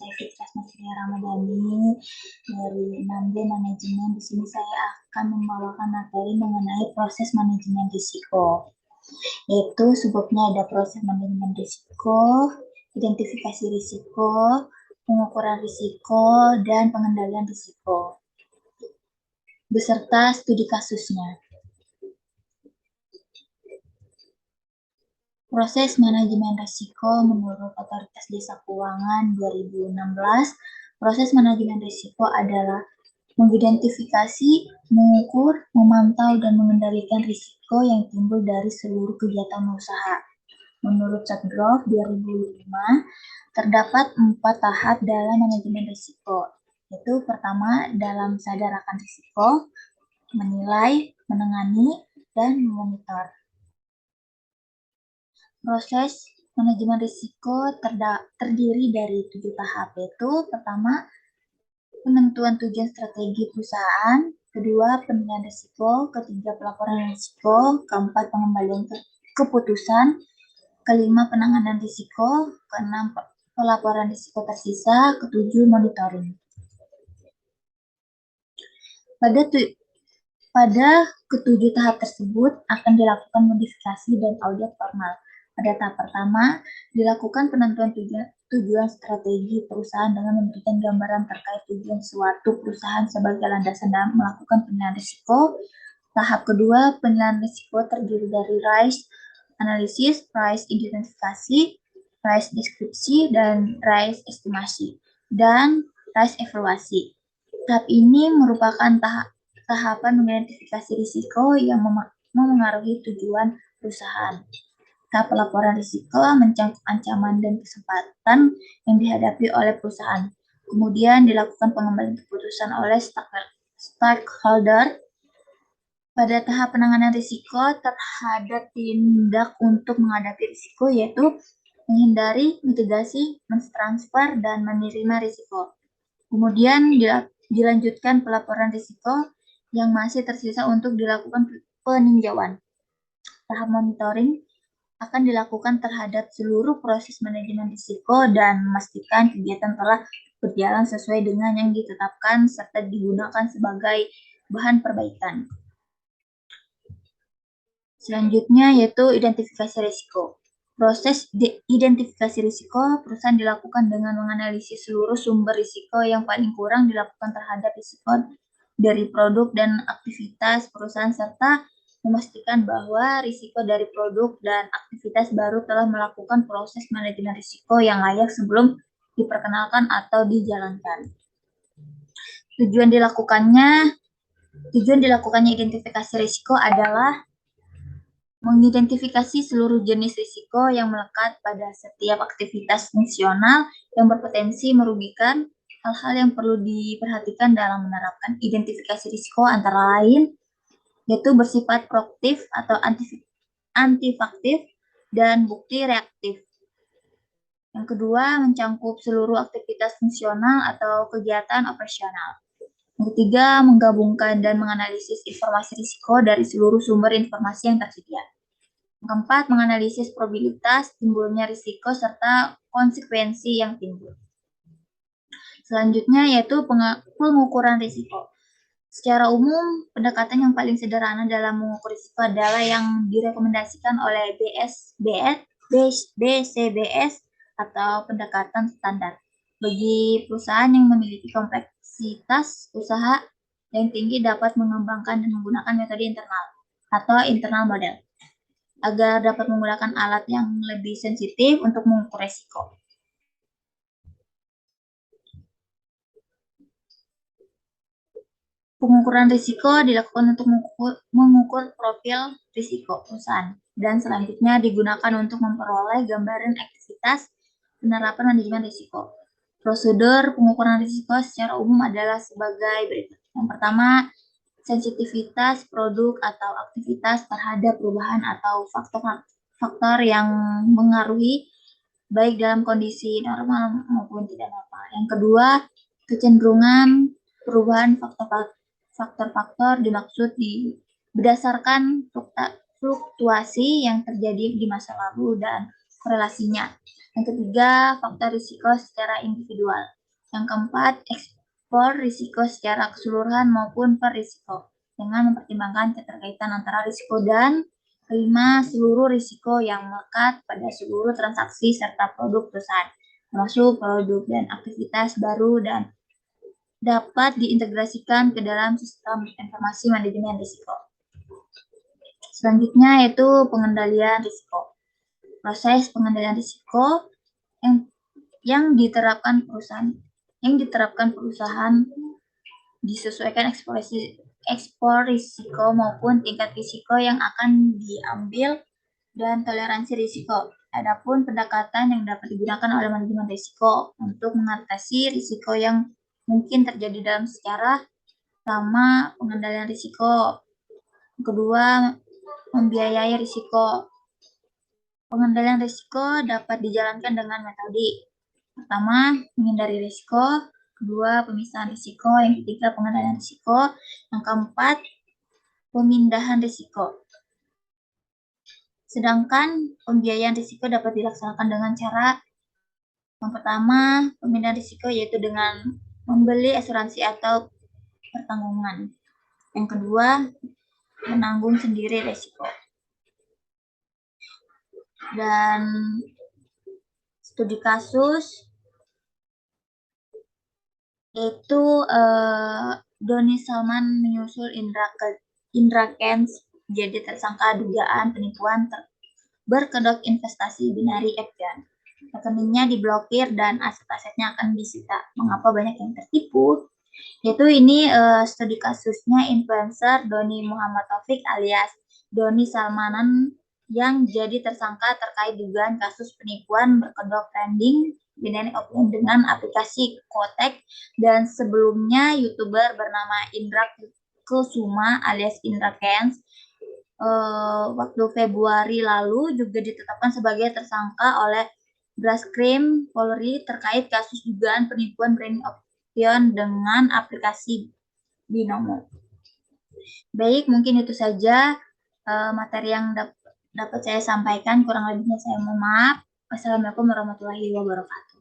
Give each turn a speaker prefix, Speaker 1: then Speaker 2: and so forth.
Speaker 1: saya Fitras Masria Ramadhani dari 6D Manajemen. Di sini saya akan membawakan materi mengenai proses manajemen risiko. Yaitu sebabnya ada proses manajemen risiko, identifikasi risiko, pengukuran risiko, dan pengendalian risiko, beserta studi kasusnya. Proses manajemen risiko menurut Otoritas Jasa Keuangan 2016, proses manajemen risiko adalah mengidentifikasi, mengukur, memantau, dan mengendalikan risiko yang timbul dari seluruh kegiatan usaha. Menurut Satgraf 2005, terdapat 4 tahap dalam manajemen risiko, yaitu pertama dalam sadar akan risiko, menilai, menangani, dan memonitor. Proses manajemen risiko terdiri dari 7 tahap, yaitu pertama, penentuan tujuan strategi perusahaan, kedua, penilaian risiko, ketiga, pelaporan risiko, keempat, pengembalian keputusan, kelima, penanganan risiko, keenam, pelaporan risiko tersisa, ketujuh, monitoring. Pada ketujuh tahap tersebut akan dilakukan modifikasi dan audit formal. Pada tahap pertama, dilakukan penentuan tujuan strategi perusahaan dengan memberikan gambaran terkait tujuan suatu perusahaan sebagai landasan dalam melakukan penilaian risiko. Tahap kedua, penilaian risiko terdiri dari risk analisis, risk identifikasi, risk deskripsi, dan risk estimasi, dan risk evaluasi. Tahap ini merupakan tahapan mengidentifikasi risiko yang memengaruhi tujuan perusahaan. Tahap pelaporan risiko mencakup ancaman dan kesempatan yang dihadapi oleh perusahaan. Kemudian dilakukan pengembalian keputusan oleh stakeholder. Pada tahap penanganan risiko terhadap tindak untuk menghadapi risiko, yaitu menghindari, mitigasi, mentransfer, dan menerima risiko. Kemudian dilanjutkan pelaporan risiko yang masih tersisa untuk dilakukan peninjauan. Tahap monitoring akan dilakukan terhadap seluruh proses manajemen risiko dan memastikan kegiatan telah berjalan sesuai dengan yang ditetapkan serta digunakan sebagai bahan perbaikan. Selanjutnya yaitu identifikasi risiko. Proses identifikasi risiko perusahaan dilakukan dengan menganalisis seluruh sumber risiko yang paling kurang dilakukan terhadap risiko dari produk dan aktivitas perusahaan serta memastikan bahwa risiko dari produk dan aktivitas baru telah melakukan proses manajemen risiko yang layak sebelum diperkenalkan atau dijalankan. Tujuan dilakukannya identifikasi risiko adalah mengidentifikasi seluruh jenis risiko yang melekat pada setiap aktivitas fungsional yang berpotensi merugikan. Hal-hal yang perlu diperhatikan dalam menerapkan identifikasi risiko antara lain yaitu bersifat proaktif atau antifaktif dan bukti reaktif. Yang kedua, mencangkup seluruh aktivitas fungsional atau kegiatan operasional. Yang ketiga, menggabungkan dan menganalisis informasi risiko dari seluruh sumber informasi yang tersedia. Yang keempat, menganalisis probabilitas timbulnya risiko serta konsekuensi yang timbul. Selanjutnya yaitu pengukuran risiko. Secara umum, pendekatan yang paling sederhana dalam mengukur risiko adalah yang direkomendasikan oleh BCBS atau pendekatan standar. Bagi perusahaan yang memiliki kompleksitas usaha yang tinggi dapat mengembangkan dan menggunakan metode internal atau internal model agar dapat menggunakan alat yang lebih sensitif untuk mengukur risiko. Pengukuran risiko dilakukan untuk mengukur profil risiko perusahaan dan selanjutnya digunakan untuk memperoleh gambaran aktivitas penerapan manajemen risiko. Prosedur pengukuran risiko secara umum adalah sebagai berikut. Yang pertama, sensitivitas produk atau aktivitas terhadap perubahan atau faktor yang mengaruhi baik dalam kondisi normal maupun tidak normal. Yang kedua, kecenderungan perubahan faktor-faktor dimaksud berdasarkan fluktuasi yang terjadi di masa lalu dan korelasinya. Yang ketiga, faktor risiko secara individual. Yang keempat, ekspor risiko secara keseluruhan maupun per risiko dengan mempertimbangkan keterkaitan antara risiko dan kelima, seluruh risiko yang melekat pada seluruh transaksi serta produk perusahaan, termasuk produk dan aktivitas baru dan dapat diintegrasikan ke dalam sistem informasi manajemen risiko. Selanjutnya yaitu pengendalian risiko. Proses pengendalian risiko yang diterapkan perusahaan disesuaikan ekspor risiko maupun tingkat risiko yang akan diambil dan toleransi risiko. Adapun pendekatan yang dapat digunakan oleh manajemen risiko untuk mengatasi risiko yang mungkin terjadi dalam sejarah. Pertama, pengendalian risiko. Kedua, membiayai risiko. Pengendalian risiko dapat dijalankan dengan metode. Pertama, menghindari risiko. Kedua, pemisahan risiko. Yang ketiga, pengendalian risiko. Yang keempat, pemindahan risiko. Sedangkan pembiayaan risiko dapat dilaksanakan dengan cara yang pertama, pemindahan risiko yaitu dengan membeli asuransi atau pertanggungan. Yang kedua, menanggung sendiri risiko. Dan studi kasus yaitu Doni Salman menyusul Indra Kents jadi tersangka dugaan penipuan berkedok investasi binari Epjan. Rekeningnya diblokir dan aset-asetnya akan disita. Mengapa banyak yang tertipu? Yaitu ini studi kasusnya influencer Doni Muhammad Taufik alias Doni Salmanan yang jadi tersangka terkait dugaan kasus penipuan berkedok trending binary option dengan aplikasi Kotek dan sebelumnya YouTuber bernama Indra Kusuma alias Indra Kents waktu Februari lalu juga ditetapkan sebagai tersangka oleh Barreskrim Polri terkait kasus dugaan penipuan binary option dengan aplikasi Binomo. Baik, mungkin itu saja materi yang dapat saya sampaikan. Kurang lebihnya saya mohon maaf. Wassalamualaikum warahmatullahi wabarakatuh.